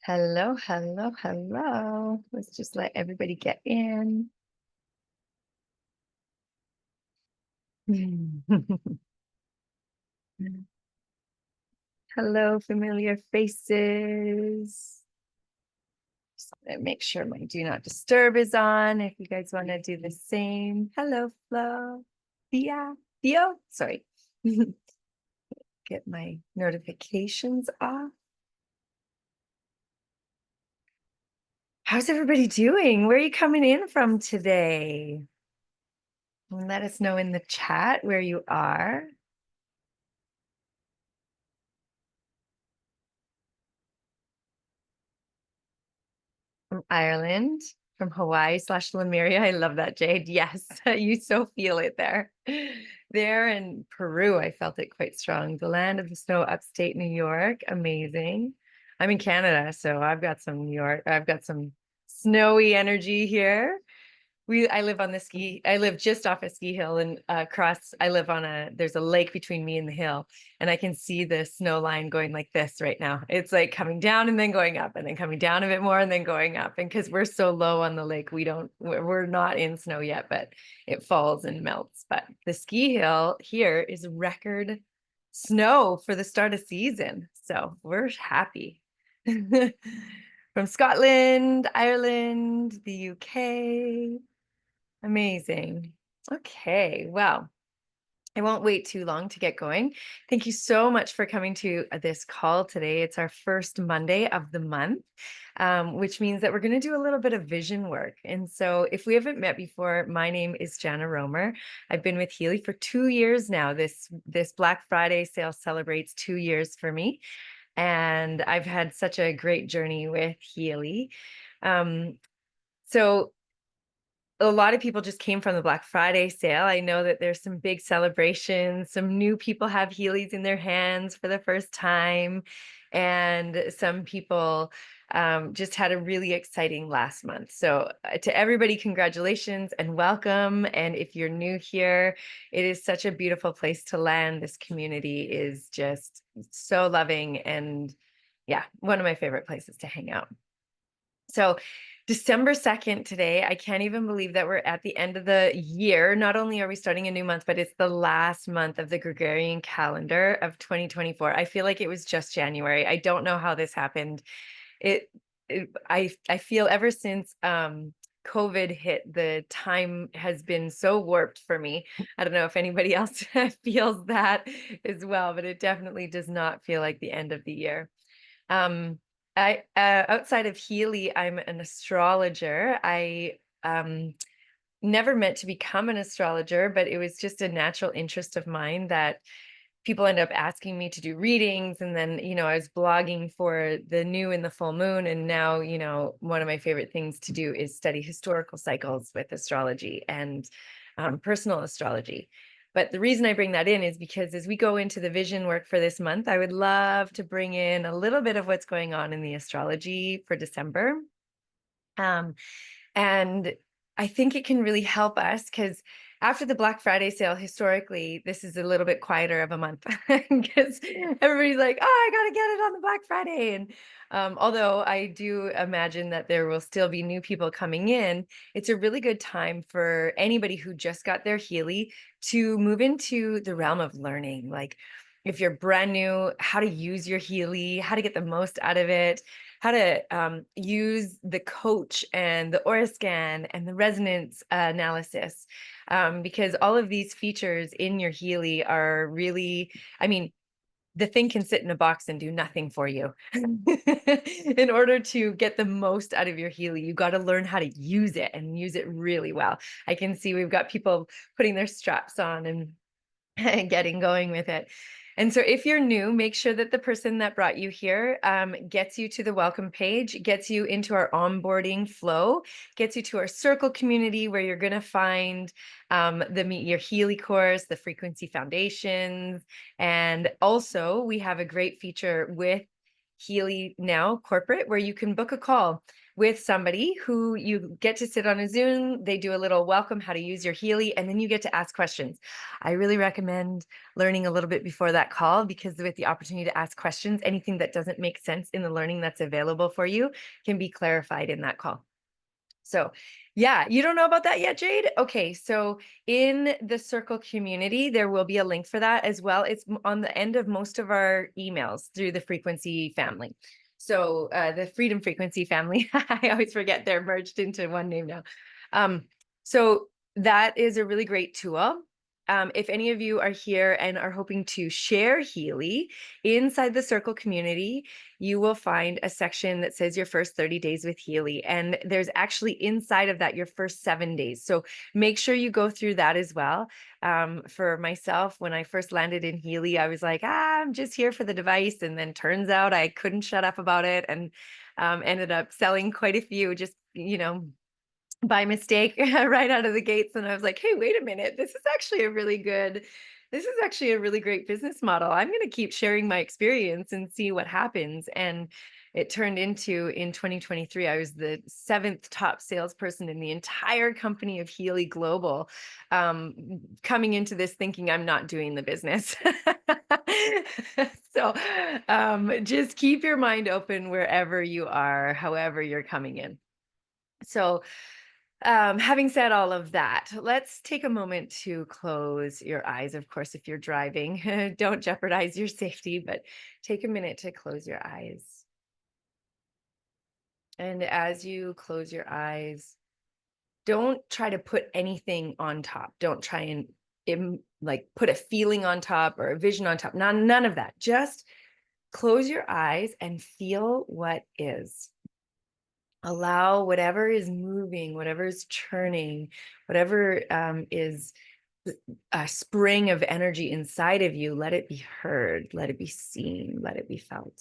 Hello, hello, hello. Let's just let everybody get in. Hello, familiar faces. Just want to make sure my do not disturb is on. If you guys want to do the same. Hello, Flo. Theo. Sorry. Get my notifications off. How's everybody doing? Where are you coming in from today? Let us know in the chat where you are. From Ireland, from Hawaii / Lemuria. I love that, Jade. Yes, you so feel it there. There in Peru, I felt it quite strong. The land of the snow, upstate New York. Amazing. I'm in Canada, so I've got some snowy energy here. I live on I live just off a ski hill and there's a lake between me and the hill, and I can see the snow line going like this right now. It's like coming down and then going up and then coming down a bit more and then going up. And because we're so low on the lake, we're not in snow yet, but it falls and melts. But the ski hill here is record snow for the start of season. So we're happy. From Scotland, Ireland, the UK. Amazing. Okay, well, I won't wait too long to get going. Thank you so much for coming to this call today. It's our first Monday of the month, which means that we're going to do a little bit of vision work. And so if we haven't met before, my name is Jana Romer. I've been with Healy for 2 years now. This Black Friday sale celebrates 2 years for me. And I've had such a great journey with Healy. So a lot of people just came from the Black Friday sale. I know that there's some big celebrations. Some new people have Heelys in their hands for the first time. And some people just had a really exciting last month. So to everybody, congratulations and welcome. And if you're new here, it is such a beautiful place to land. This community is just so loving and yeah, one of my favorite places to hang out. So December 2nd today, I can't even believe that we're at the end of the year. Not only are we starting a new month, but it's the last month of the Gregorian calendar of 2024. I feel like it was just January. I don't know how this happened. I feel ever since COVID hit, the time has been so warped for me. I don't know if anybody else feels that as well, but it definitely does not feel like the end of the year. I outside of Healy, I'm an astrologer. I never meant to become an astrologer, but it was just a natural interest of mine that people end up asking me to do readings. And then, I was blogging for the new and the full moon. And now, one of my favorite things to do is study historical cycles with astrology and personal astrology. But the reason I bring that in is because as we go into the vision work for this month, I would love to bring in a little bit of what's going on in the astrology for December. And I think it can really help us because after the Black Friday sale, historically, this is a little bit quieter of a month because everybody's like, oh, I got to get it on the Black Friday. And although I do imagine that there will still be new people coming in, it's a really good time for anybody who just got their Healy to move into the realm of learning. Like if you're brand new, how to use your Healy, how to get the most out of it, how to use the coach and the aura scan and the resonance analysis, because all of these features in your Healy are really, I mean, the thing can sit in a box and do nothing for you. In order to get the most out of your Healy, you got to learn how to use it and use it really well. I can see we've got people putting their straps on and getting going with it. And so if you're new, make sure that the person that brought you here gets you to the welcome page, gets you into our onboarding flow, gets you to our circle community where you're going to find the Meet Your Healy course, the frequency foundations. And also we have a great feature with Healy Now Corporate, where you can book a call with somebody who you get to sit on a Zoom. They do a little welcome, how to use your Healy, and then you get to ask questions. I really recommend learning a little bit before that call, because with the opportunity to ask questions, anything that doesn't make sense in the learning that's available for you can be clarified in that call. So yeah, you don't know about that yet, Jade? Okay, so in the Circle community, there will be a link for that as well. It's on the end of most of our emails through the Frequency family. So the Freedom Frequency family, I always forget they're merged into one name now. So that is a really great tool. If any of you are here and are hoping to share Healy inside the Circle community, you will find a section that says your first 30 days with Healy. And there's actually inside of that your first 7 days. So make sure you go through that as well. For myself, when I first landed in Healy, I was like, I'm just here for the device. And then turns out I couldn't shut up about it, and ended up selling quite a few, just, by mistake right out of the gates. And I was like, hey, wait a minute, this is actually a really great business model. I'm going to keep sharing my experience and see what happens. And it turned into, in 2023, I was the 7th top salesperson in the entire company of Healy Global, coming into this thinking I'm not doing the business. So just keep your mind open wherever you are, however you're coming in. So having said all of that, let's take a moment to close your eyes. Of course, if you're driving, don't jeopardize your safety, but take a minute to close your eyes. And as you close your eyes, don't try to put anything on top. Don't try and like put a feeling on top or a vision on top. None of that. Just close your eyes and feel what is. Allow whatever is moving, whatever is churning, whatever is a spring of energy inside of you, let it be heard, let it be seen, let it be felt.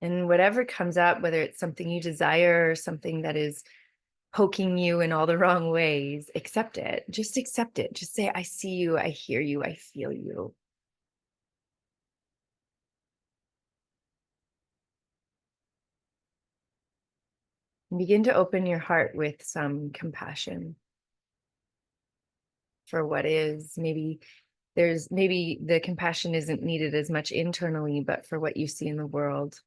And whatever comes up, whether it's something you desire or something that is poking you in all the wrong ways, accept it. Just accept it. Just say, I see you, I hear you, I feel you. And begin to open your heart with some compassion for what is. Maybe the compassion isn't needed as much internally, but for what you see in the world,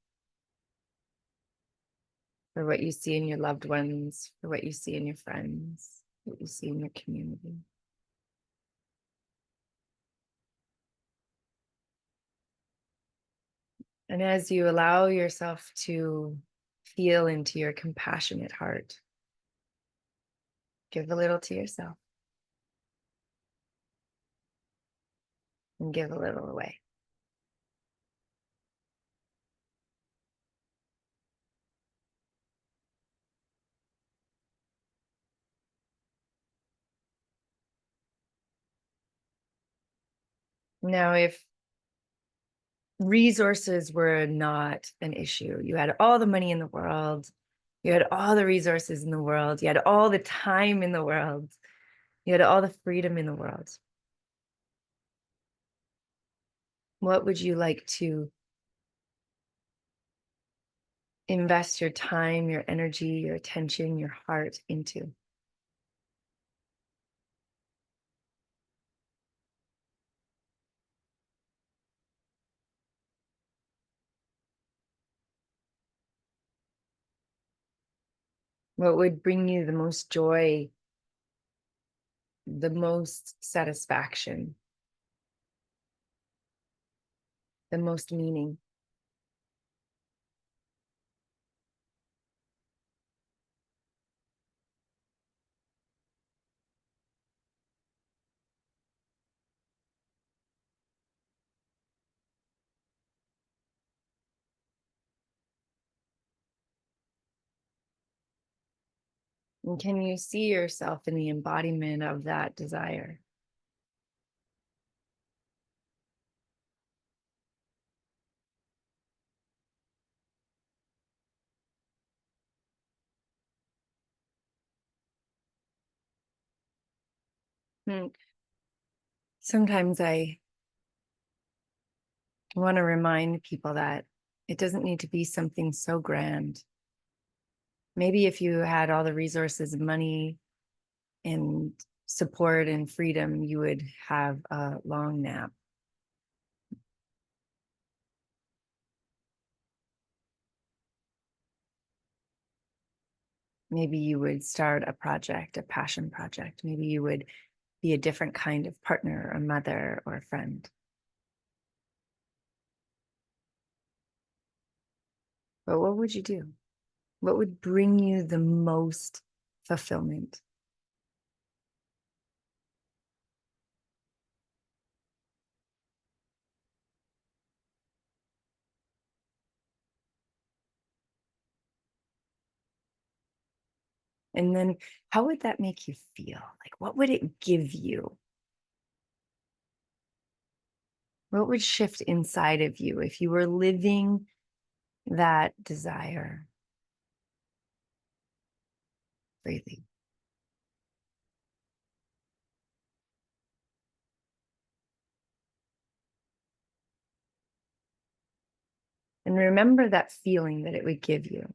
for what you see in your loved ones, for what you see in your friends, what you see in your community. And as you allow yourself to feel into your compassionate heart, give a little to yourself and give a little away. Now, if resources were not an issue, you had all the money in the world, you had all the resources in the world, you had all the time in the world, you had all the freedom in the world, what would you like to invest your time, your energy, your attention, your heart into? What would bring you the most joy, the most satisfaction, the most meaning? And can you see yourself in the embodiment of that desire? Mm. Sometimes I want to remind people that it doesn't need to be something so grand. Maybe if you had all the resources, money, and support and freedom, you would have a long nap. Maybe you would start a project, a passion project. Maybe you would be a different kind of partner, a mother, or a friend. But what would you do? What would bring you the most fulfillment? And then how would that make you feel? Like, what would it give you? What would shift inside of you if you were living that desire freely? And remember that feeling that it would give you.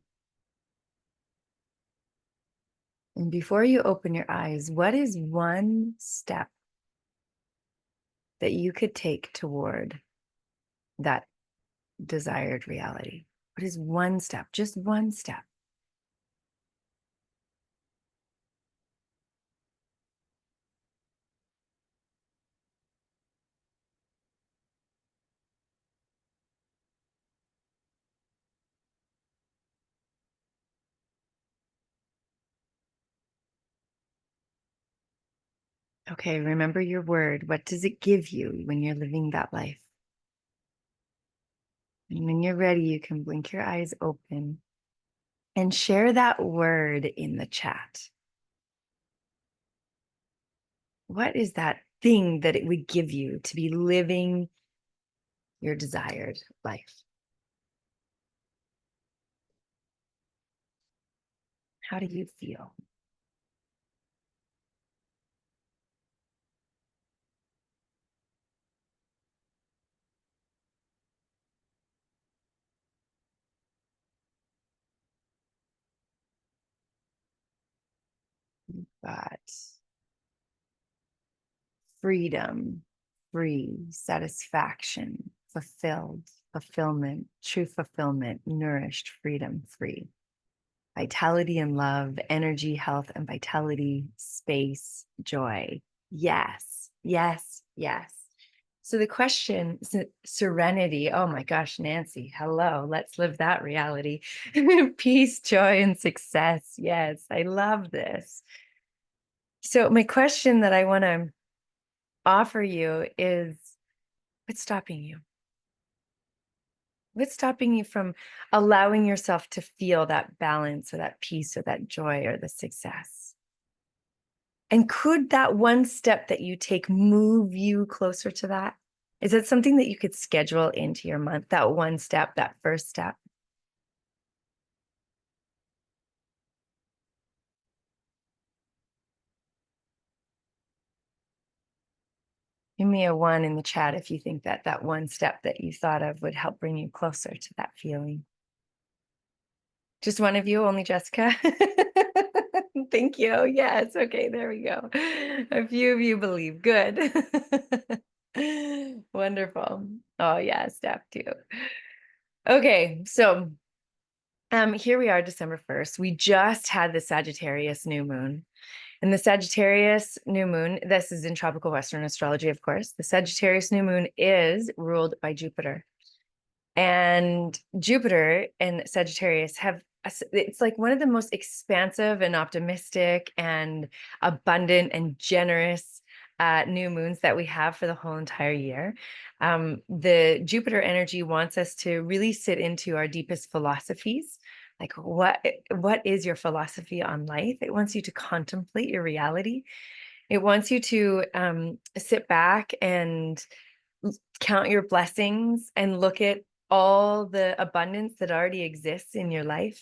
And before you open your eyes, what is one step that you could take toward that desired reality? What is one step? Just one step. Okay, remember your word. What does it give you when you're living that life? And when you're ready, you can blink your eyes open and share that word in the chat. What is that thing that it would give you to be living your desired life? How do you feel? Got freedom, free, satisfaction, fulfilled, fulfillment, true fulfillment, nourished, freedom, free, vitality and love, energy, health, and vitality, space, joy. Yes, yes, yes. So the question, serenity. Oh my gosh, Nancy, hello. Let's live that reality. Peace, joy, and success. Yes, I love this. So my question that I want to offer you is, what's stopping you? What's stopping you from allowing yourself to feel that balance or that peace or that joy or the success? And could that one step that you take move you closer to that? Is it something that you could schedule into your month, that one step, that first step? Give me a one in the chat if you think that that one step that you thought of would help bring you closer to that feeling. Just one of you, only Jessica? Thank you. Yes. Okay, there we go. A few of you believe. Good. Wonderful. Oh, yeah, step two. Okay, so here we are, December 1st. We just had the Sagittarius new moon. And the Sagittarius new moon, this is in tropical Western astrology, of course. The Sagittarius new moon is ruled by Jupiter. And Jupiter and Sagittarius have, it's like one of the most expansive and optimistic and abundant and generous new moons that we have for the whole entire year. The Jupiter energy wants us to really sit into our deepest philosophies. Like what is your philosophy on life? It wants you to contemplate your reality. It wants you to sit back and count your blessings and look at all the abundance that already exists in your life.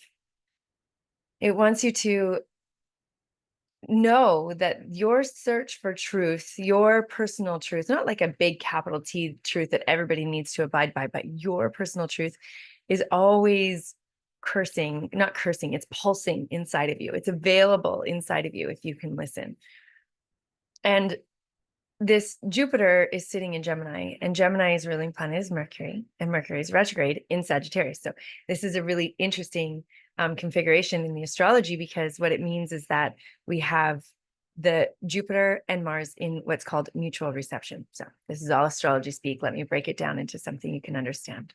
It wants you to know that your search for truth, your personal truth, not like a big capital T truth that everybody needs to abide by, but your personal truth is always not cursing, it's pulsing inside of you. It's available inside of you if you can listen. And this Jupiter is sitting in Gemini, and Gemini's ruling planet is Mercury, and Mercury is retrograde in Sagittarius. So this is a really interesting configuration in the astrology, because what it means is that we have the Jupiter and Mars in what's called mutual reception. So this is all astrology speak. Let me break it down into something you can understand.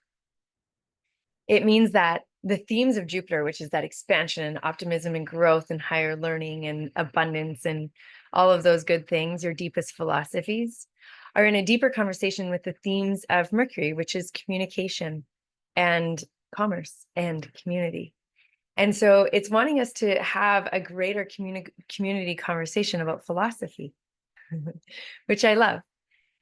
It means that the themes of Jupiter, which is that expansion and optimism and growth and higher learning and abundance and all of those good things, your deepest philosophies, are in a deeper conversation with the themes of Mercury, which is communication and commerce and community. And so it's wanting us to have a greater community conversation about philosophy, which I love.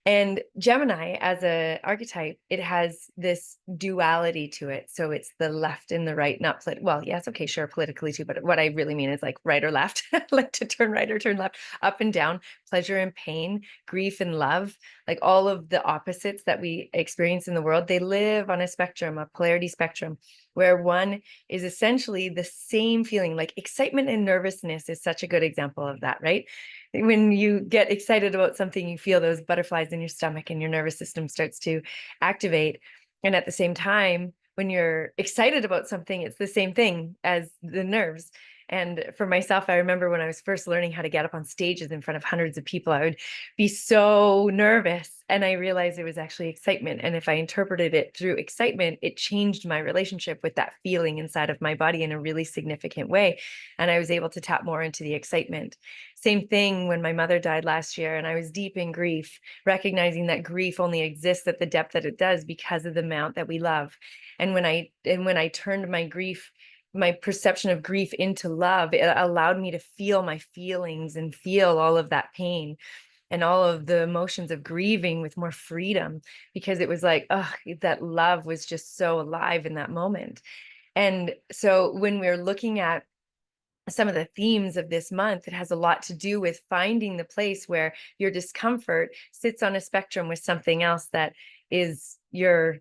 And Gemini, as a archetype, it has this duality to it. So it's the left and the right, not well, yes, okay, sure, politically too, but what I really mean is like right or left, like to turn right or turn left, up and down, pleasure and pain, grief and love, like all of the opposites that we experience in the world, they live on a spectrum, a polarity spectrum, where one is essentially the same feeling. Like excitement and nervousness is such a good example of that, right? When you get excited about something, you feel those butterflies in your stomach and your nervous system starts to activate. And at the same time, when you're excited about something, it's the same thing as the nerves. And for myself, I remember when I was first learning how to get up on stages in front of hundreds of people, I would be so nervous. And I realized it was actually excitement. And if I interpreted it through excitement, it changed my relationship with that feeling inside of my body in a really significant way. And I was able to tap more into the excitement. Same thing when my mother died last year, and I was deep in grief, recognizing that grief only exists at the depth that it does because of the amount that we love. And when I turned my perception of grief into love, it allowed me to feel my feelings and feel all of that pain and all of the emotions of grieving with more freedom, because it was like, oh, that love was just so alive in that moment. And so when we're looking at some of the themes of this month, it has a lot to do with finding the place where your discomfort sits on a spectrum with something else that is your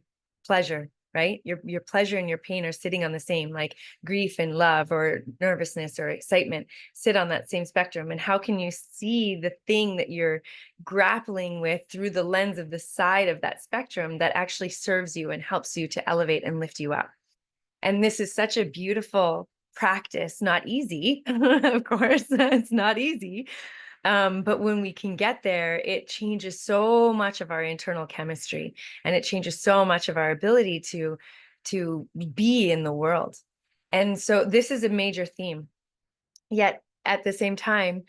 pleasure, right? Your pleasure and your pain are sitting on the same, like grief and love or nervousness or excitement sit on that same spectrum. And how can you see the thing that you're grappling with through the lens of the side of that spectrum that actually serves you and helps you to elevate and lift you up? And this is such a beautiful practice, not easy, of course, it's not easy. But when we can get there, it changes so much of our internal chemistry, and it changes so much of our ability to be in the world. And so this is a major theme. Yet at the same time,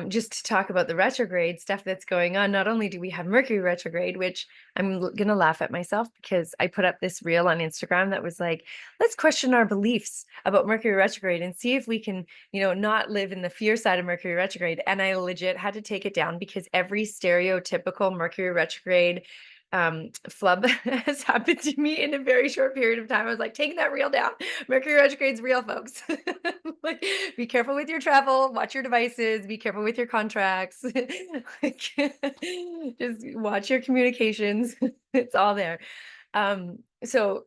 just to talk about the retrograde stuff that's going on, not only do we have Mercury retrograde, which I'm going to laugh at myself because I put up this reel on Instagram that was like, let's question our beliefs about Mercury retrograde and see if we can, not live in the fear side of Mercury retrograde. And I legit had to take it down because every stereotypical Mercury retrograde flub has happened to me in a very short period of time. I was like, taking that reel down. Mercury retrograde's real, folks. Like, be careful with your travel, watch your devices, be careful with your contracts. Like, just watch your communications. It's all there. So,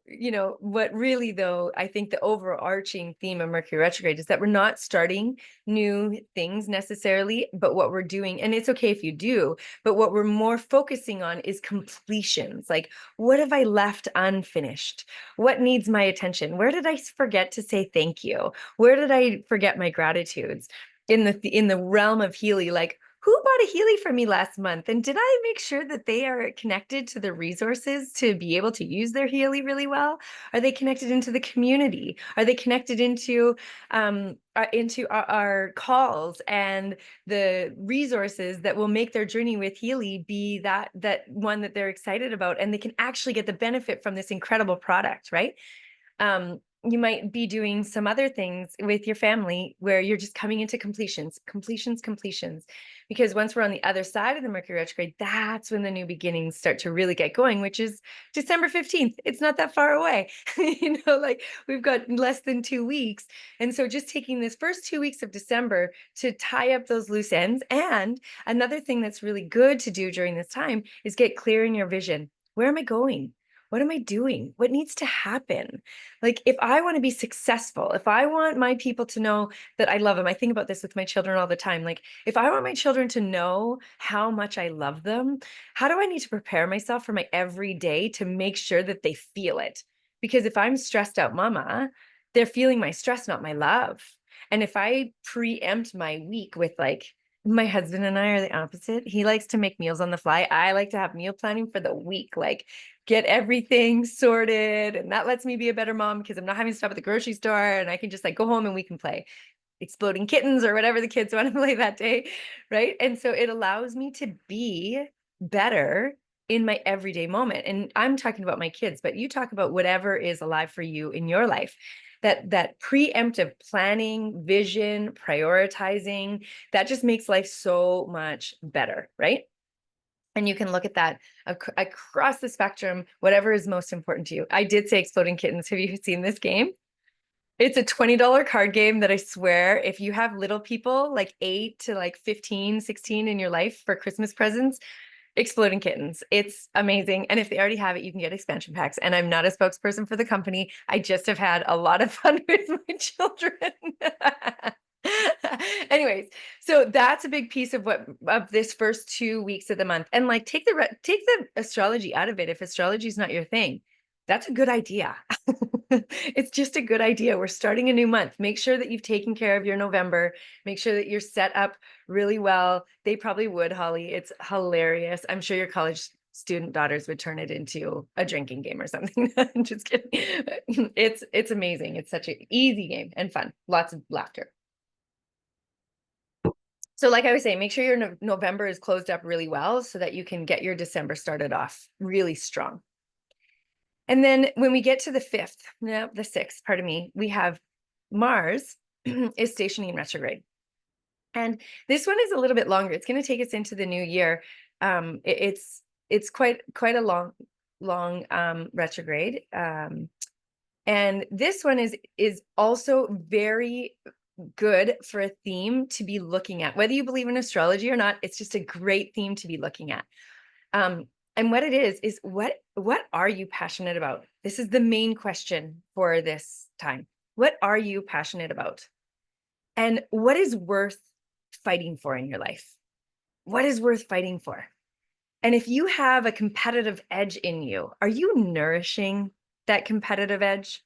what really, though, I think the overarching theme of Mercury retrograde is that we're not starting new things necessarily, but what we're doing, and it's okay if you do, but what we're more focusing on is completions. Like, what have I left unfinished? What needs my attention? Where did I forget to say thank you? Where did I forget my gratitudes? In the realm of Healy, like, who bought a Healy for me last month? And did I make sure that they are connected to the resources to be able to use their Healy really well? Are they connected into the community? Are they connected into our calls and the resources that will make their journey with Healy be that one that they're excited about, and they can actually get the benefit from this incredible product, right? you might be doing some other things with your family where you're just coming into completions, completions, completions. Because once we're on the other side of the Mercury retrograde, that's when the new beginnings start to really get going, which is December 15th. It's not that far away. Like we've got less than 2 weeks. And so just taking this first 2 weeks of December to tie up those loose ends. And another thing that's really good to do during this time is get clear in your vision. Where am I going? What am I doing? What needs to happen? Like, if I want to be successful, if I want my people to know that I love them, I think about this with my children all the time. Like, if I want my children to know how much I love them, how do I need to prepare myself for my everyday to make sure that they feel it? Because if I'm stressed out mama, they're feeling my stress, not my love. And if I preempt my week with like, my husband and I are the opposite. He likes to make meals on the fly. I like to have meal planning for the week, like get everything sorted. And that lets me be a better mom because I'm not having to stop at the grocery store and I can just like go home and we can play Exploding Kittens or whatever the kids want to play that day. Right. And so it allows me to be better in my everyday moment. And I'm talking about my kids, but you talk about whatever is alive for you in your life. That preemptive planning, vision, prioritizing, that just makes life so much better, right? And you can look at that across the spectrum, whatever is most important to you. I did say Exploding Kittens. Have you seen this game? It's a $20 card game that I swear, if you have little people like 8 to like 15, 16 in your life for Christmas presents, Exploding Kittens. It's amazing. And if they already have it, you can get expansion packs. And I'm not a spokesperson for the company. I just have had a lot of fun with my children. Anyways, so that's a big piece of what of this first 2 weeks of the month. And like take the astrology out of it. If astrology is not your thing, that's a good idea. It's just a good idea. We're starting a new month. Make sure that you've taken care of your November. Make sure that you're set up really well. They probably would, Holly. It's hilarious. I'm sure your college student daughters would turn it into a drinking game or something. I'm just kidding. It's amazing. It's such an easy game and fun. Lots of laughter. So like I was saying, make sure your November is closed up really well so that you can get your December started off really strong. And then when we get to the 6th, pardon me, we have Mars is stationing in retrograde. And this one is a little bit longer. It's going to take us into the new year. It's quite a long retrograde. And this one is also very good for a theme to be looking at. Whether you believe in astrology or not, it's just a great theme to be looking at. And what it is what are you passionate about? This is the main question for this time. What are you passionate about? And what is worth fighting for in your life? What is worth fighting for? And if you have a competitive edge in you, are you nourishing that competitive edge?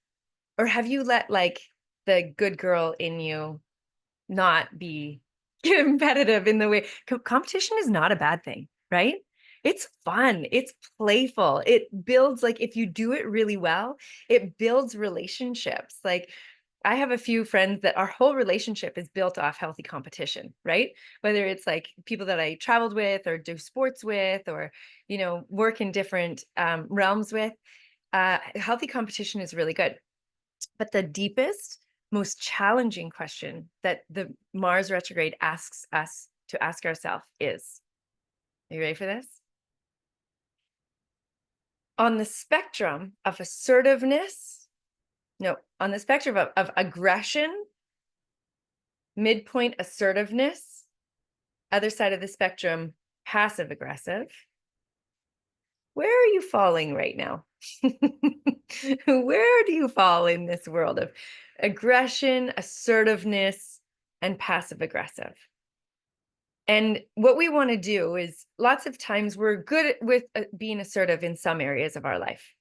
Or have you let like the good girl in you not be competitive in the way competition is not a bad thing, right? It's fun. It's playful. It builds, like, if you do it really well, it builds relationships. Like, I have a few friends that our whole relationship is built off healthy competition, right? Whether it's like people that I traveled with or do sports with or, work in different realms with, healthy competition is really good. But the deepest, most challenging question that the Mars retrograde asks us to ask ourselves is, are you ready for this? On the spectrum of assertiveness, no, on the spectrum of aggression, midpoint assertiveness, other side of the spectrum, passive aggressive. Where are you falling right now? Where do you fall in this world of aggression, assertiveness, and passive aggressive? And what we want to do is lots of times we're good with being assertive in some areas of our life.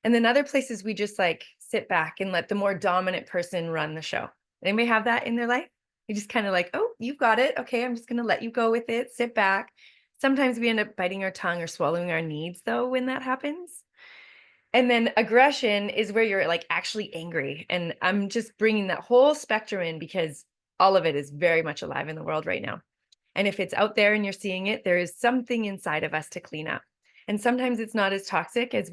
And then other places we just like sit back and let the more dominant person run the show. Anybody have that in their life? You just kind of like, oh, you've got it. Okay, I'm just going to let you go with it. Sit back. Sometimes we end up biting our tongue or swallowing our needs, though, when that happens. And then aggression is where you're like actually angry. And I'm just bringing that whole spectrum in because all of it is very much alive in the world right now. And if it's out there and you're seeing it, there is something inside of us to clean up. And sometimes it's not as toxic as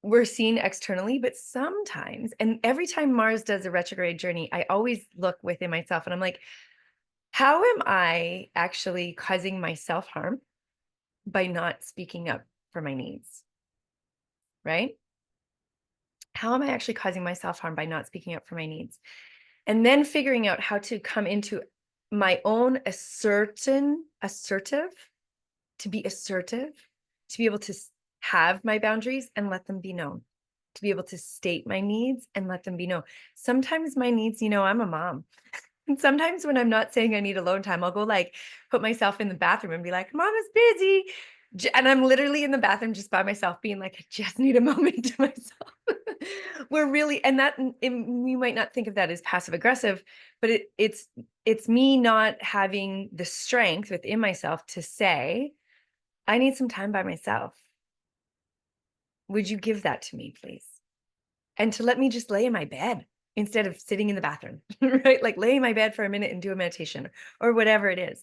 we're seen externally, but sometimes, and every time Mars does a retrograde journey, I always look within myself and I'm like, how am I actually causing myself harm by not speaking up for my needs? Right? How am I actually causing myself harm by not speaking up for my needs? And then figuring out how to come into my own assertive, to be assertive, to be able to have my boundaries and let them be known, to be able to state my needs and let them be known. Sometimes my needs, I'm a mom. And sometimes when I'm not saying I need alone time, I'll go like put myself in the bathroom and be like, Mom is busy. And I'm literally in the bathroom just by myself, being like, I just need a moment to myself. We're really, and that you might not think of that as passive aggressive, but it's me not having the strength within myself to say, I need some time by myself. Would you give that to me, please? And to let me just lay in my bed instead of sitting in the bathroom, right? Like lay in my bed for a minute and do a meditation or whatever it is.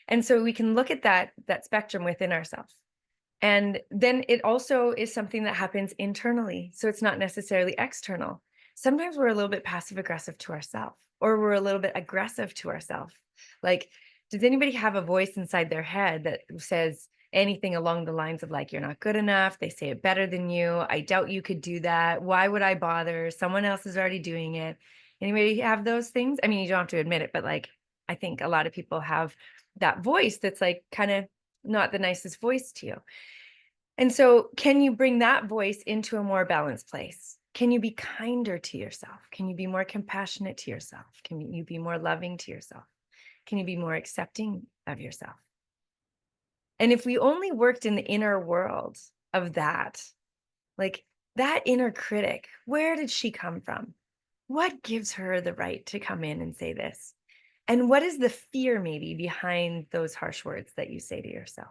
And so we can look at that spectrum within ourselves. And then it also is something that happens internally. So it's not necessarily external. Sometimes we're a little bit passive aggressive to ourselves, or we're a little bit aggressive to ourselves. Like, does anybody have a voice inside their head that says anything along the lines of like, you're not good enough? They say it better than you. I doubt you could do that. Why would I bother? Someone else is already doing it. Anybody have those things? I mean, you don't have to admit it, but like, I think a lot of people have that voice that's like kind of not the nicest voice to you. And so, can you bring that voice into a more balanced place? Can you be kinder to yourself? Can you be more compassionate to yourself? Can you be more loving to yourself? Can you be more accepting of yourself? And if we only worked in the inner world of that, like that inner critic, where did she come from? What gives her the right to come in and say this? And what is the fear maybe behind those harsh words that you say to yourself?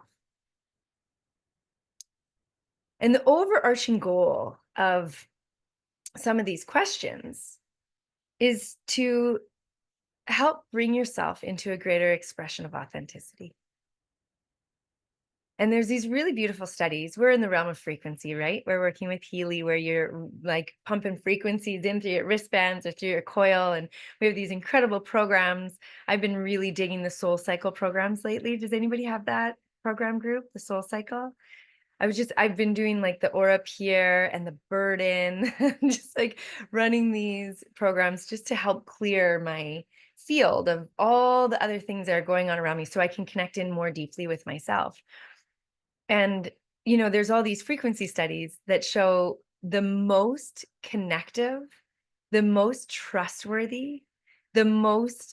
And the overarching goal of some of these questions is to help bring yourself into a greater expression of authenticity. And there's these really beautiful studies. We're in the realm of frequency, right? We're working with Healy, where you're like pumping frequencies in through your wristbands or through your coil. And we have these incredible programs. I've been really digging the Soul Cycle programs lately. Does anybody have that program group, the Soul Cycle? I've been doing like the Aura Pierre and the Burden, just like running these programs just to help clear my field of all the other things that are going on around me so I can connect in more deeply with myself. And, there's all these frequency studies that show the most connective, the most trustworthy, the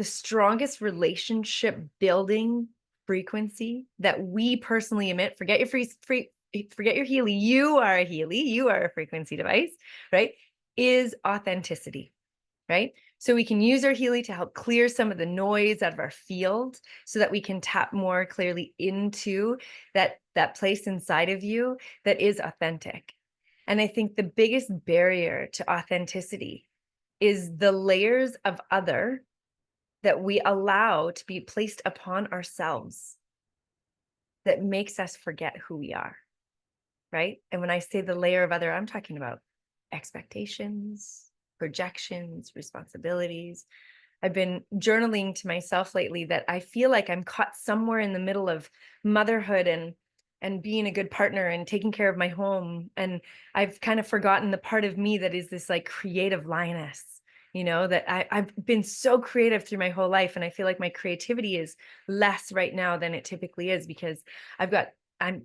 strongest relationship building frequency that we personally emit. Forget your forget your Healy. You are a Healy. You are a frequency device, right? Is authenticity, right? So we can use our Healy to help clear some of the noise out of our field so that we can tap more clearly into that place inside of you that is authentic. And I think the biggest barrier to authenticity is the layers of other that we allow to be placed upon ourselves that makes us forget who we are, right? And when I say the layer of other, I'm talking about expectations, projections, responsibilities. I've been journaling to myself lately that I feel like I'm caught somewhere in the middle of motherhood and being a good partner and taking care of my home. And I've kind of forgotten the part of me that is this like creative lioness, that I've been so creative through my whole life. And I feel like my creativity is less right now than it typically is because I'm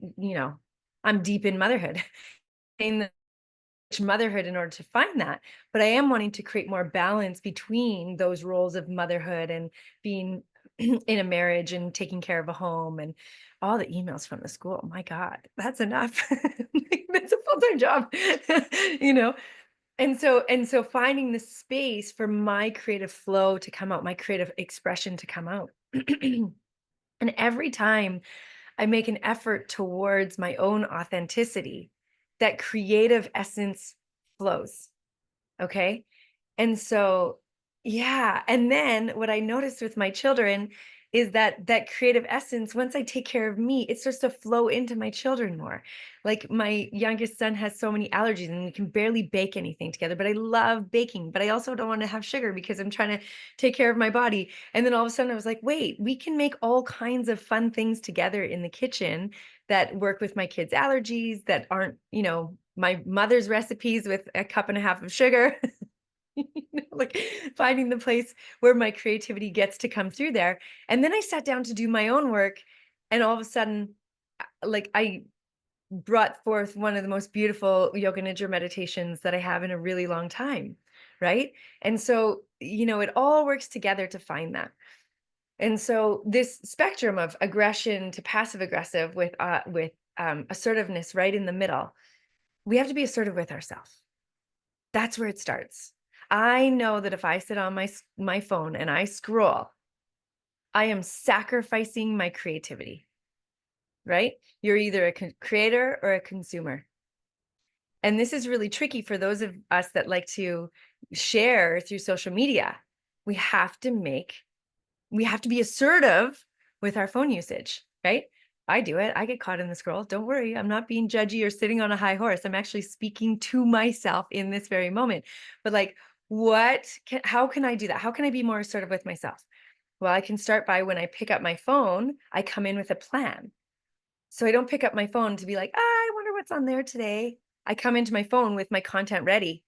deep in motherhood. In motherhood in order to find that, but I am wanting to create more balance between those roles of motherhood and being in a marriage and taking care of a home and all the emails from the school. My God, that's enough. That's a full-time job, you know. And so finding the space for my creative flow to come out, my creative expression to come out. And every time I make an effort towards my own authenticity, that creative essence flows. Okay. And so, yeah. And then what I noticed with my children is that creative essence, once I take care of me, it starts to flow into my children more. Like my youngest son has so many allergies and we can barely bake anything together, but I love baking, but I also don't want to have sugar because I'm trying to take care of my body. And then all of a sudden I was like, wait, we can make all kinds of fun things together in the kitchen that work with my kids' allergies, that aren't, my mother's recipes with a cup and a half of sugar. Like finding the place where my creativity gets to come through there. And then I sat down to do my own work, and all of a sudden, like I brought forth one of the most beautiful yoga nidra meditations that I have in a really long time, right? And so, it all works together to find that. And so this spectrum of aggression to passive aggressive with assertiveness right in the middle, we have to be assertive with ourselves. That's where it starts. I know that if I sit on my phone and I scroll, I am sacrificing my creativity, right? You're either a creator or a consumer. And this is really tricky for those of us that like to share through social media. We have to be assertive with our phone usage, right? I do it. I get caught in the scroll. Don't worry. I'm not being judgy or sitting on a high horse. I'm actually speaking to myself in this very moment. But like, how can I do that? How can I be more assertive with myself? Well, I can start by when I pick up my phone, I come in with a plan. So I don't pick up my phone to be like, I wonder what's on there today. I come into my phone with my content ready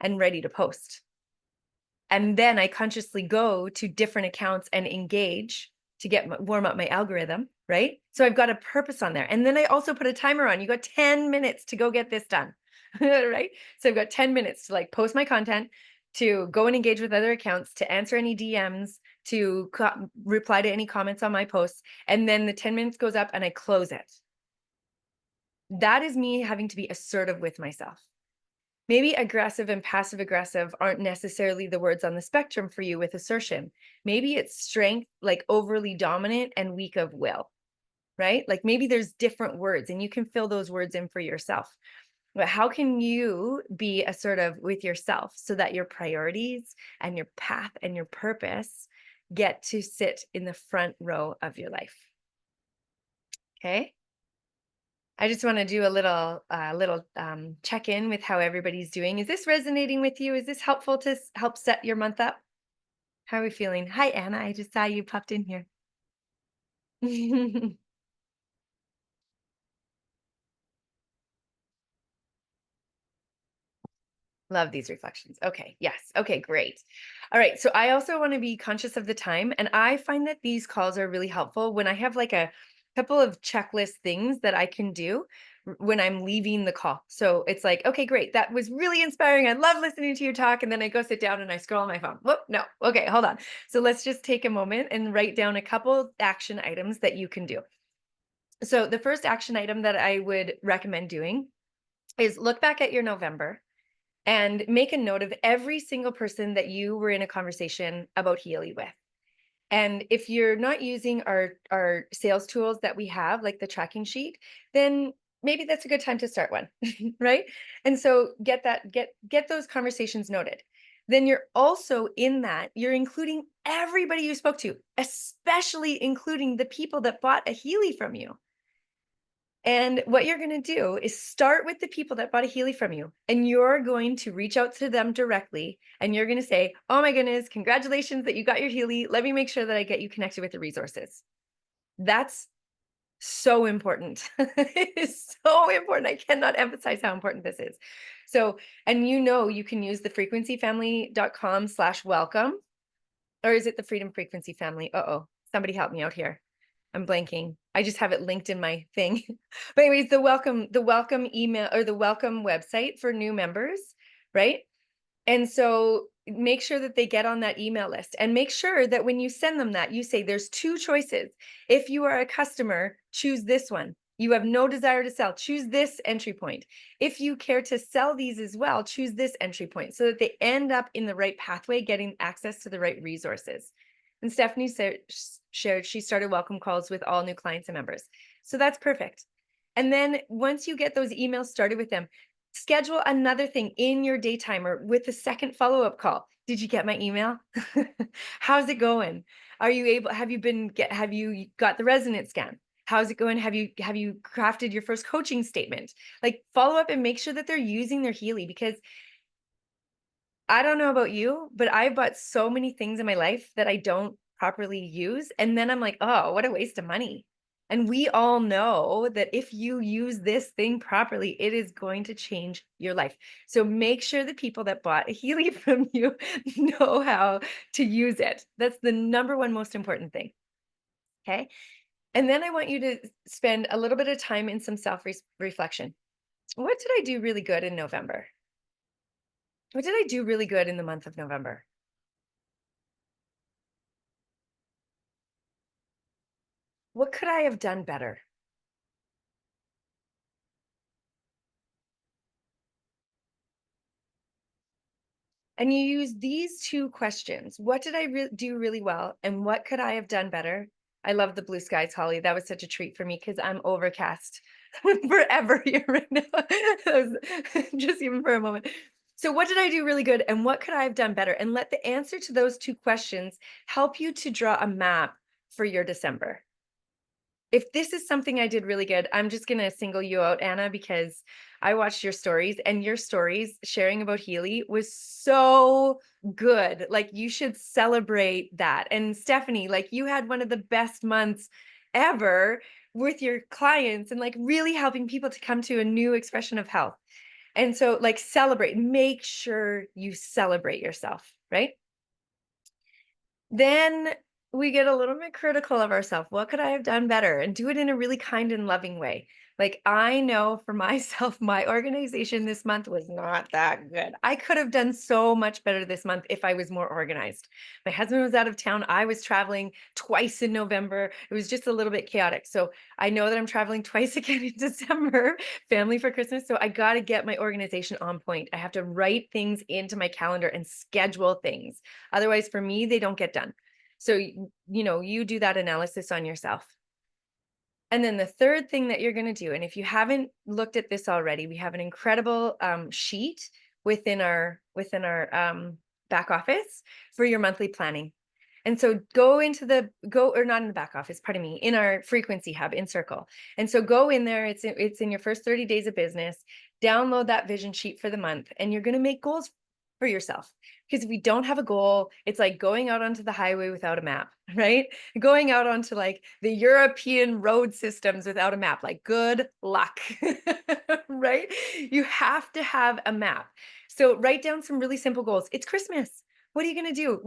and ready to post. And then I consciously go to different accounts and engage to warm up my algorithm, right? So I've got a purpose on there. And then I also put a timer on. You got 10 minutes to go get this done, right? So I've got 10 minutes to like post my content, to go and engage with other accounts, to answer any DMs, to reply to any comments on my posts. And then the 10 minutes goes up and I close it. That is me having to be assertive with myself. Maybe aggressive and passive aggressive aren't necessarily the words on the spectrum for you with assertion. Maybe it's strength, like overly dominant and weak of will, right? Like maybe there's different words and you can fill those words in for yourself. But how can you be assertive with yourself so that your priorities and your path and your purpose get to sit in the front row of your life? Okay. I just want to do a little check in with how everybody's doing. Is this resonating with you? Is this helpful to help set your month up? How are we feeling? Hi, Anna. I just saw you popped in here. Love these reflections. Okay. Yes. Okay. Great. All right. So I also want to be conscious of the time. And I find that these calls are really helpful when I have like a couple of checklist things that I can do when I'm leaving the call. So it's like, okay, great. That was really inspiring. I love listening to your talk. And then I go sit down and I scroll on my phone. Whoop, no. Okay. Hold on. So let's just take a moment and write down a couple action items that you can do. So the first action item that I would recommend doing is look back at your November and make a note of every single person that you were in a conversation about Healy with. And if you're not using our sales tools that we have, like the tracking sheet, then maybe that's a good time to start one, right? And so get those conversations noted. Then you're also in that, you're including everybody you spoke to, especially including the people that bought a Healy from you. And what you're going to do is start with the people that bought a Healy from you, and you're going to reach out to them directly. And you're going to say, oh my goodness, congratulations that you got your Healy. Let me make sure that I get you connected with the resources. That's so important. It is so important. I cannot emphasize how important this is. So, and you can use the frequencyfamily.com/welcome, or is it the Freedom Frequency Family? Uh-oh, somebody help me out here. I'm blanking. I just have it linked in my thing. But anyways, the welcome email or the welcome website for new members, right? And so make sure that they get on that email list, and make sure that when you send them that, you say there's two choices. If you are a customer, choose this one. You have no desire to sell, choose this entry point. If you care to sell these as well, choose this entry point, so that they end up in the right pathway, getting access to the right resources. And Stephanie shared she started welcome calls with all new clients and members. So that's perfect. And then once you get those emails started with them, schedule another thing in your day timer with the second follow-up call. Did you get my email? How's it going? have you got the resonance scan? How's it going? Have you crafted your first coaching statement? Like follow up and make sure that they're using their Healy, because I don't know about you, but I bought so many things in my life that I don't properly use. And then I'm like, oh, what a waste of money. And we all know that if you use this thing properly, it is going to change your life. So make sure the people that bought a Healy from you know how to use it. That's the number one most important thing. Okay. And then I want you to spend a little bit of time in some self-reflection. What did I do really good in November? What did I do really good in the month of November? What could I have done better? And you use these two questions. What did I do really well? And what could I have done better? I love the blue skies, Holly. That was such a treat for me because I'm overcast forever here right now. Just even for a moment. So, what did I do really good? And what could I have done better? And let the answer to those two questions help you to draw a map for your December. If this is something I did really good, I'm just gonna single you out, Anna, because I watched your stories, and your stories sharing about Healy was so good. Like, you should celebrate that. And Stephanie, like, you had one of the best months ever with your clients and like really helping people to come to a new expression of health. And so, like, celebrate, make sure you celebrate yourself, right? Then we get a little bit critical of ourselves. What could I have done better? And do it in a really kind and loving way. Like, I know for myself, my organization this month was not that good. I could have done so much better this month if I was more organized. My husband was out of town. I was traveling twice in November. It was just a little bit chaotic. So I know that I'm traveling twice again in December, family for Christmas. So I got to get my organization on point. I have to write things into my calendar and schedule things. Otherwise, for me, they don't get done. So, you do that analysis on yourself. And then the third thing that you're going to do, and if you haven't looked at this already, we have an incredible sheet within our back office for your monthly planning. And so or not in the back office, pardon me, in our frequency hub in Circle. And so go in there. It's in your first 30 days of business. Download that vision sheet for the month, and you're going to make goals for yourself. Because if we don't have a goal, it's like going out onto the highway without a map, right? Going out onto like the European road systems without a map, like good luck, right? You have to have a map. So write down some really simple goals. It's Christmas. What are you going to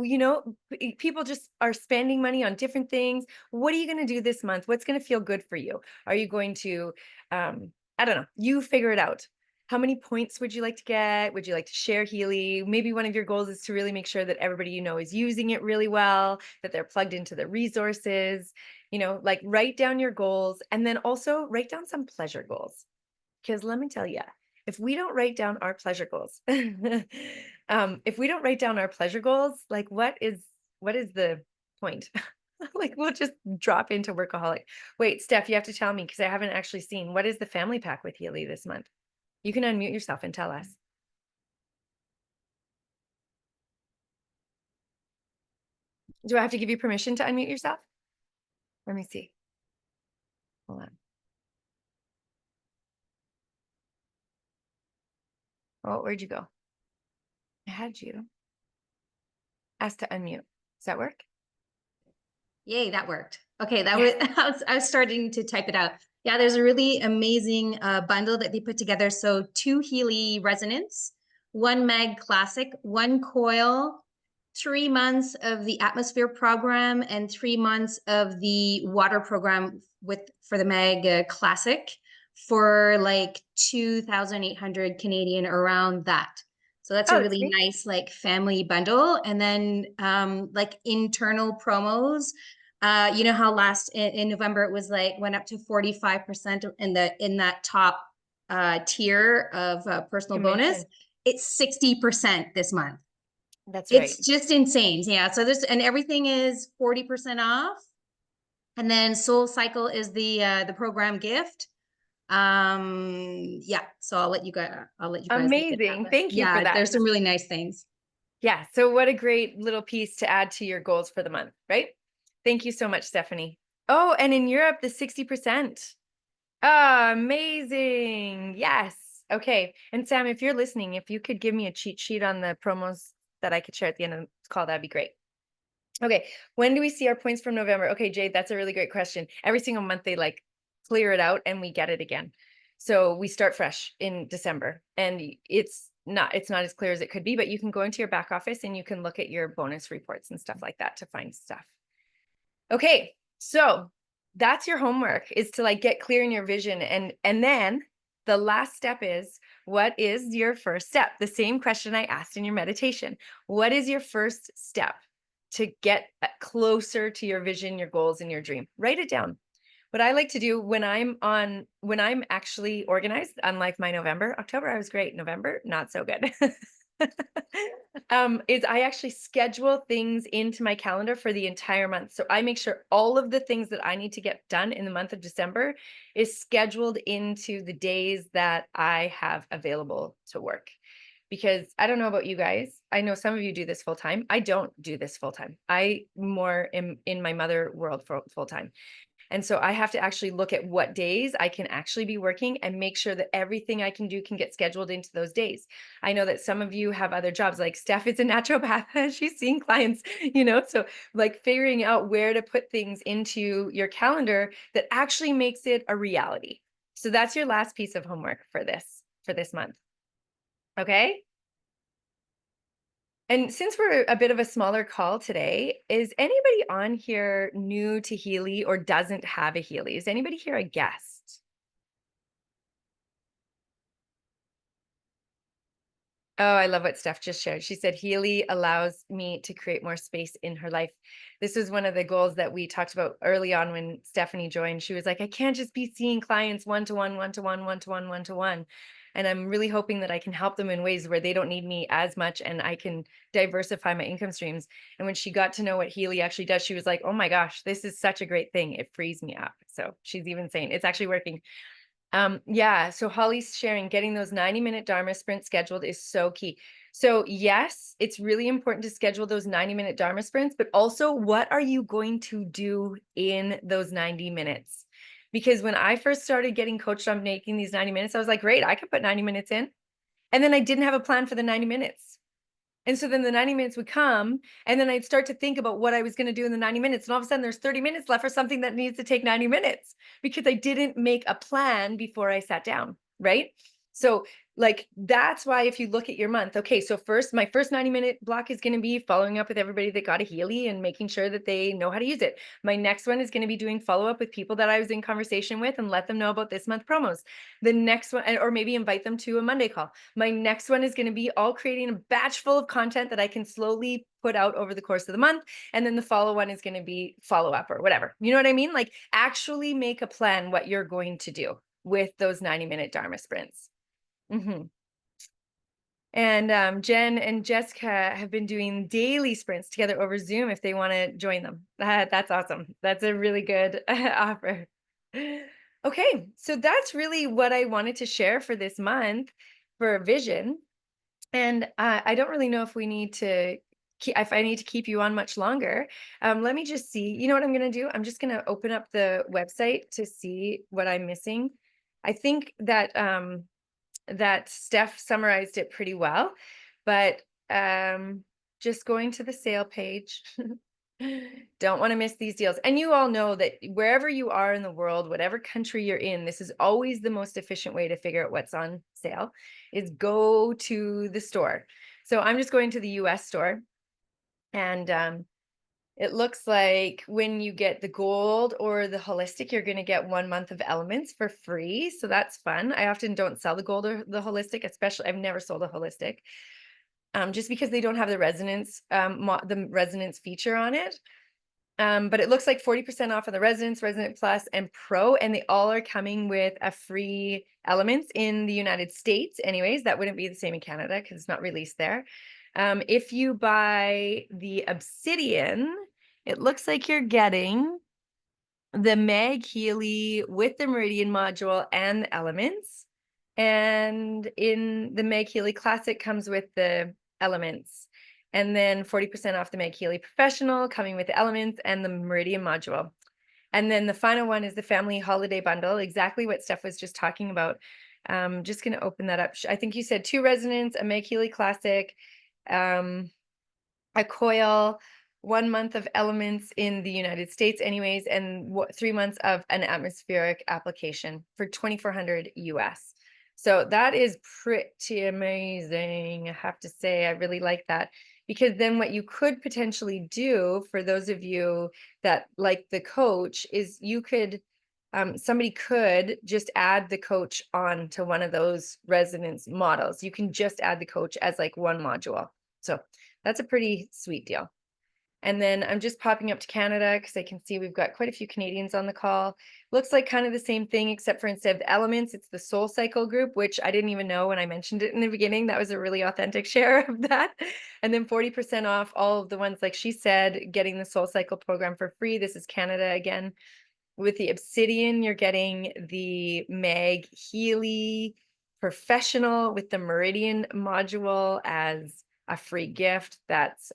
do? People just are spending money on different things. What are you going to do this month? What's going to feel good for you? Are you going to, I don't know, you figure it out. How many points would you like to get? Would you like to share Healy? Maybe one of your goals is to really make sure that everybody you know is using it really well, that they're plugged into the resources, like write down your goals, and then also write down some pleasure goals. Because let me tell you, if we don't write down our pleasure goals, like what is the point? Like we'll just drop into workaholic. Wait, Steph, you have to tell me because I haven't actually seen, what is the family pack with Healy this month? You can unmute yourself and tell us. Do I have to give you permission to unmute yourself? Let me see. Hold on. Oh, where'd you go? I had you asked to unmute. Does that work? Yay, that worked. Okay, that was I was starting to type it out. Yeah, there's a really amazing bundle that they put together. So 2 Healy Resonance, 1 Mag Classic, 1 Coil, 3 months of the Atmosphere program, and 3 months of the Water program for the Mag Classic for like 2,800 Canadian, around that. So that's a really nice like family bundle. And then like internal promos. You know how in November it was like went up to 45% in that top tier of personal bonus. It's 60% this month. That's right. It's just insane. Yeah. So and everything is 40% off. And then Soul Cycle is the program gift. Yeah. So I'll let you guys Amazing. Thank you for that. There's some really nice things. Yeah. So what a great little piece to add to your goals for the month, right? Thank you so much, Stephanie. Oh, and in Europe, the 60%. Ah, amazing. Yes. Okay. And Sam, if you're listening, if you could give me a cheat sheet on the promos that I could share at the end of the call, that'd be great. Okay. When do we see our points from November? Okay, Jade, that's a really great question. Every single month they like clear it out and we get it again. So we start fresh in December, and it's not as clear as it could be, but you can go into your back office and you can look at your bonus reports and stuff like that to find stuff. Okay. So that's your homework, is to like get clear in your vision. And then the last step is, what is your first step? The same question I asked in your meditation. What is your first step to get closer to your vision, your goals, and your dream? Write it down. What I like to do when I'm actually organized, unlike my October, I was great. November, not so good. Is I actually schedule things into my calendar for the entire month. So I make sure all of the things that I need to get done in the month of December is scheduled into the days that I have available to work. Because I don't know about you guys. I know some of you do this full time. I don't do this full time. I more am in my mother world for full time. And so I have to actually look at what days I can actually be working and make sure that everything I can do can get scheduled into those days. I know that some of you have other jobs, like Steph is a naturopath. She's seeing clients, so like figuring out where to put things into your calendar that actually makes it a reality. So that's your last piece of homework for this month. Okay. And since we're a bit of a smaller call today, is anybody on here new to Healy or doesn't have a Healy? Is anybody here a guest? Oh, I love what Steph just shared. She said Healy allows me to create more space in her life. This was one of the goals that we talked about early on when Stephanie joined. She was like, I can't just be seeing clients one-to-one, one-to-one, one-to-one, one-to-one. And I'm really hoping that I can help them in ways where they don't need me as much and I can diversify my income streams. And when she got to know what Healy actually does, she was like, oh my gosh, this is such a great thing. It frees me up. So she's even saying it's actually working. Yeah, so Holly's sharing, getting those 90-minute Dharma sprints scheduled is so key. So yes, it's really important to schedule those 90-minute Dharma sprints, but also what are you going to do in those 90 minutes? Because when I first started getting coached on making these 90 minutes, I was like, great, I could put 90 minutes in. And then I didn't have a plan for the 90 minutes. And so then the 90 minutes would come, and then I'd start to think about what I was going to do in the 90 minutes. And all of a sudden there's 30 minutes left for something that needs to take 90 minutes because I didn't make a plan before I sat down, right? So like, that's why if you look at your month, okay, so my first 90-minute block is going to be following up with everybody that got a Healy and making sure that they know how to use it. My next one is going to be doing follow-up with people that I was in conversation with and let them know about this month promos. The next one, or maybe invite them to a Monday call. My next one is going to be all creating a batch full of content that I can slowly put out over the course of the month. And then the follow one is going to be follow-up or whatever. You know what I mean? Like, actually make a plan what you're going to do with those 90-minute Dharma sprints. And Jen and Jessica have been doing daily sprints together over Zoom if they want to join them. That's awesome. That's a really good offer. Okay, so that's really what I wanted to share for this month for vision. And I don't really know if we need to if I need to keep you on much longer. Let me just see. You know what I'm going to do? I'm just going to open up the website to see what I'm missing. I think that that Steph summarized it pretty well, but just going to the sale page. Don't want to miss these deals. And you all know that wherever you are in the world, whatever country you're in, this is always the most efficient way to figure out what's on sale, is go to the store. So I'm just going to the US store, and it looks like when you get the gold or the holistic, you're going to get 1 month of elements for free. So that's fun. I often don't sell the gold or the holistic, especially I've never sold a holistic, just because they don't have the resonance feature on it. But it looks like 40% off of the Resonance, Resonant Plus, and Pro, and they all are coming with a free elements in the United States. Anyways, that wouldn't be the same in Canada because it's not released there. If you buy the Obsidian, it looks like you're getting the Meg Healy with the Meridian module and the elements. And in the Meg Healy Classic comes with the elements. And then 40% off the Meg Healy Professional, coming with the Elements and the Meridian module. And then the final one is the Family Holiday Bundle, exactly what Steph was just talking about. Just going to open that up. I think you said 2 resonance, a Meg Healy Classic, a coil, 1 month of Elements in the United States anyways, and 3 months of an atmospheric application for $2,400 US. So that is pretty amazing. I have to say, I really like that, because then what you could potentially do for those of you that like the coach is you could, somebody could just add the coach on to one of those resonance models. You can just add the coach as like one module. So that's a pretty sweet deal. And then I'm just popping up to Canada because I can see we've got quite a few Canadians on the call. Looks like kind of the same thing, except for instead of the Elements, it's the Soul Cycle group, which I didn't even know when I mentioned it in the beginning. That was a really authentic share of that. And then 40% off all of the ones, like she said, getting the Soul Cycle program for free. This is Canada again. With the Obsidian, you're getting the Meg Healy Professional with the Meridian module as a free gift. That's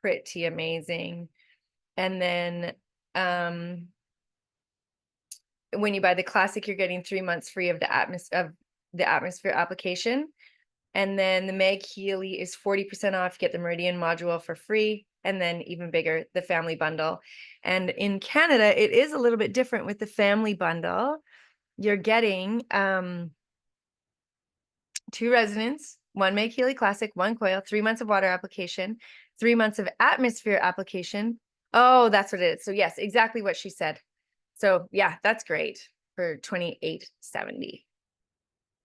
pretty amazing. And then when you buy the Classic, you're getting 3 months free of the atmosphere application. And then the Meg Healy is 40% off. You get the Meridian module for free. And then even bigger, the family bundle. And in Canada, it is a little bit different with the family bundle. You're getting 2 resonance, 1 Meg Healy Classic, 1 coil, 3 months of water application, 3 months of atmosphere application. Oh, that's what it is. So yes, exactly what she said. So yeah, that's great for $2,870.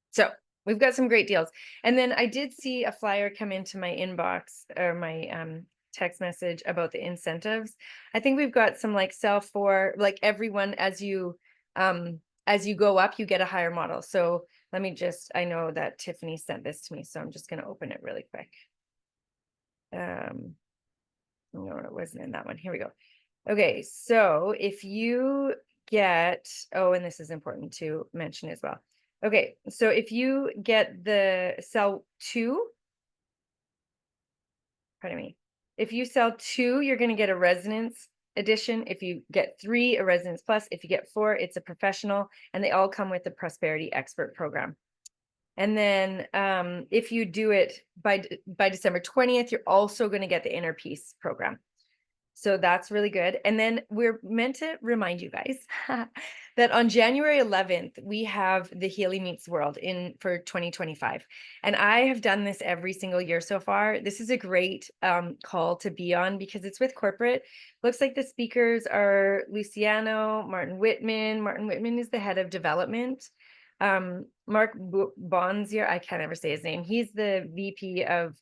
So we've got some great deals. And then I did see a flyer come into my inbox or my text message about the incentives. I think we've got some like sell for like everyone as you go up, you get a higher model. So let me just, I know that Tiffany sent this to me, so I'm just going to open it really quick. No, it wasn't in that one. Here we go. Okay, so if you get, oh, and this is important to mention as well. Okay, so if you get the sell 2, pardon me, if you sell 2, you're going to get a resonance edition. If you get 3, a resonance plus. If you get 4, it's a professional, and they all come with the Prosperity Expert program. And then if you do it by December 20th, you're also going to get the Inner Peace program. So that's really good. And then we're meant to remind you guys that on January 11th, we have the Healy Meets World for 2025. And I have done this every single year so far. This is a great call to be on because it's with corporate. Looks like the speakers are Luciano, Martin Whitman. Martin Whitman is the head of development. Mark Bonzier, I can't ever say his name. He's the VP of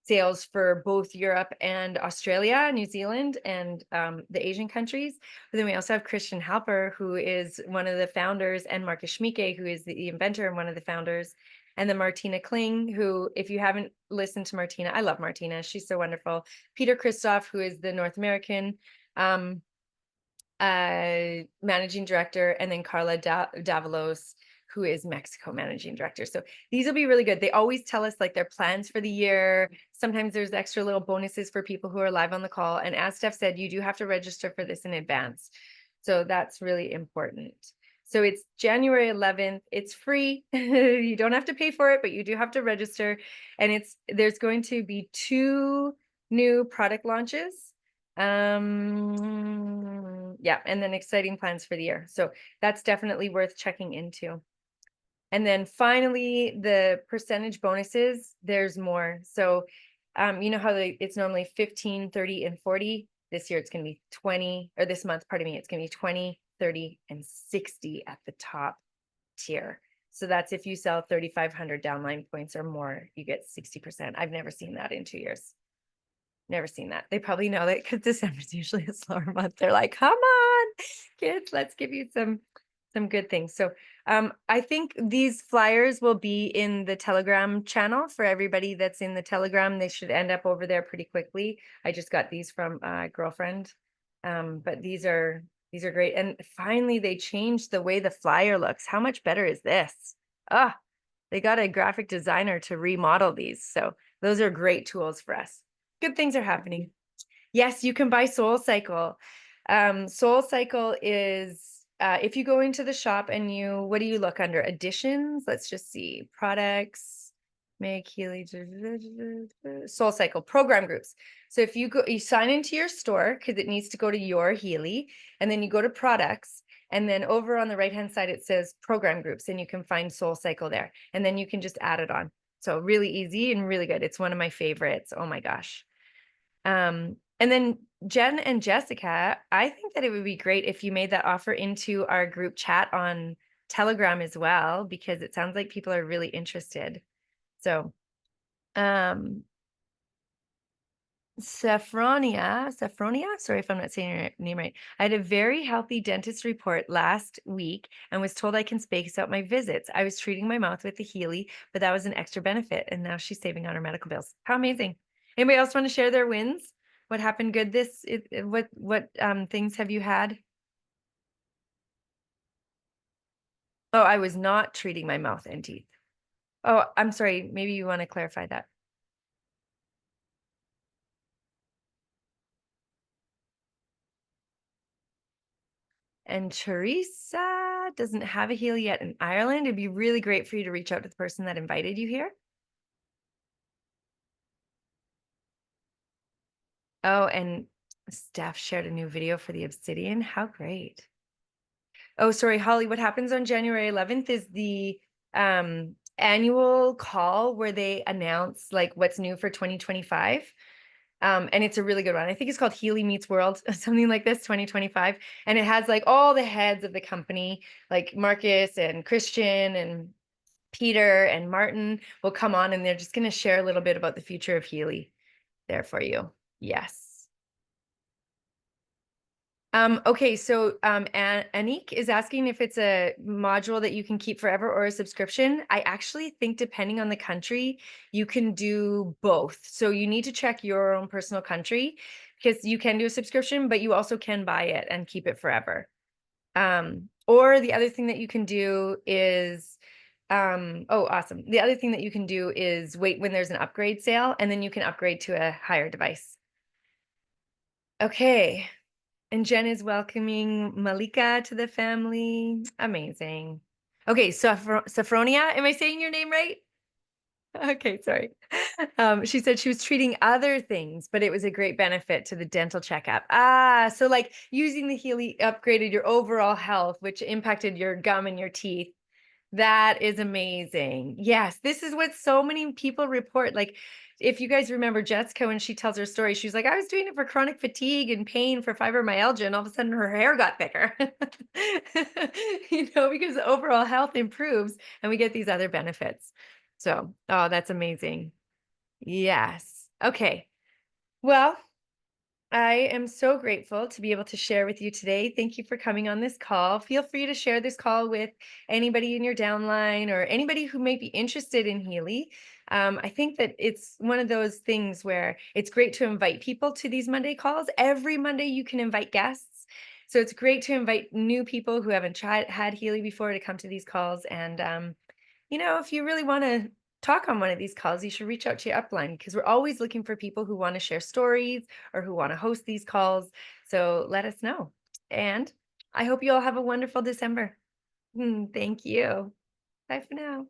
sales for both Europe and Australia, New Zealand, and the Asian countries. But then we also have Christian Halper, who is one of the founders, and Marcus Schmieke, who is the inventor and one of the founders, and then Martina Kling, who, if you haven't listened to Martina, I love Martina. She's so wonderful. Peter Christoph, who is the North American managing director, and then Carla Davalos, who is Mexico managing director. So these will be really good. They always tell us like their plans for the year. Sometimes there's extra little bonuses for people who are live on the call. And as Steph said, you do have to register for this in advance. So that's really important. So it's January 11th. It's free. You don't have to pay for it, but you do have to register. And there's going to be 2 new product launches. Yeah, and then exciting plans for the year. So that's definitely worth checking into. And then finally, the percentage bonuses, there's more. So you know how it's normally 15, 30, and 40. This year it's going to be 20, or this month, pardon me, it's going to be 20, 30, and 60 at the top tier. So that's if you sell 3,500 downline points or more, you get 60%. I've never seen that in 2 years. Never seen that. They probably know that because December is usually a slower month. They're like, come on, kids, let's give you some good things. So I think these flyers will be in the Telegram channel for everybody that's in the Telegram. They should end up over there pretty quickly. I just got these from a girlfriend. But these are great. And finally, they changed the way the flyer looks. How much better is this? They got a graphic designer to remodel these. So those are great tools for us. Good things are happening. Yes, you can buy Soul Cycle. Soul Cycle is if you go into the shop and what do you look under? Additions? Let's just see. Products, Meg Healy, Soul Cycle, program groups. So if you sign into your store because it needs to go to your Healy, and then you go to products, and then over on the right-hand side it says program groups, and you can find Soul Cycle there, and then you can just add it on. So really easy and really good. It's one of my favorites. Oh my gosh. And then Jen and Jessica, I think that it would be great if you made that offer into our group chat on Telegram as well, because it sounds like people are really interested. So, Saffronia, sorry if I'm not saying your name right. I had a very healthy dentist report last week and was told I can space out my visits. I was treating my mouth with the Healy, but that was an extra benefit. And now she's saving on her medical bills. How amazing. Anybody else want to share their wins? What happened good what things have you had? Oh, I was not treating my mouth and teeth. Oh, I'm sorry. Maybe you want to clarify that. And Teresa doesn't have a Healy yet in Ireland. It'd be really great for you to reach out to the person that invited you here. Oh, and Steph shared a new video for the Obsidian. How great. Oh, sorry, Holly, what happens on January 11th is the annual call where they announce like what's new for 2025. And it's a really good one. I think it's called Healy Meets World, something like this, 2025. And it has like all the heads of the company, like Marcus and Christian and Peter and Martin will come on, and they're just going to share a little bit about the future of Healy there for you. Yes. Okay, so Anik is asking if it's a module that you can keep forever or a subscription. I actually think depending on the country, you can do both. So you need to check your own personal country because you can do a subscription, but you also can buy it and keep it forever. Or the other thing that you can do is, oh, awesome. The other thing that you can do is wait when there's an upgrade sale, and then you can upgrade to a higher device. Okay. And Jen is welcoming Malika to the family. Amazing. Okay, so Saffronia, am I saying your name right? Okay, sorry. She said she was treating other things, but it was a great benefit to the dental checkup. Ah, so like using the Healy upgraded your overall health, which impacted your gum and your teeth. That is amazing. Yes, this is what so many people report. Like, if you guys remember Jessica, when she tells her story, she's like, I was doing it for chronic fatigue and pain for fibromyalgia, and all of a sudden her hair got thicker. Because the overall health improves and we get these other benefits. So, oh, that's amazing. Yes. Okay. Well, I am so grateful to be able to share with you today. Thank you for coming on this call. Feel free to share this call with anybody in your downline or anybody who may be interested in Healy. I think that it's one of those things where it's great to invite people to these Monday calls. Every Monday you can invite guests. So it's great to invite new people who haven't had Healy before to come to these calls. And if you really want to talk on one of these calls, you should reach out to your upline because we're always looking for people who want to share stories or who want to host these calls. So let us know. And I hope you all have a wonderful December. Thank you. Bye for now.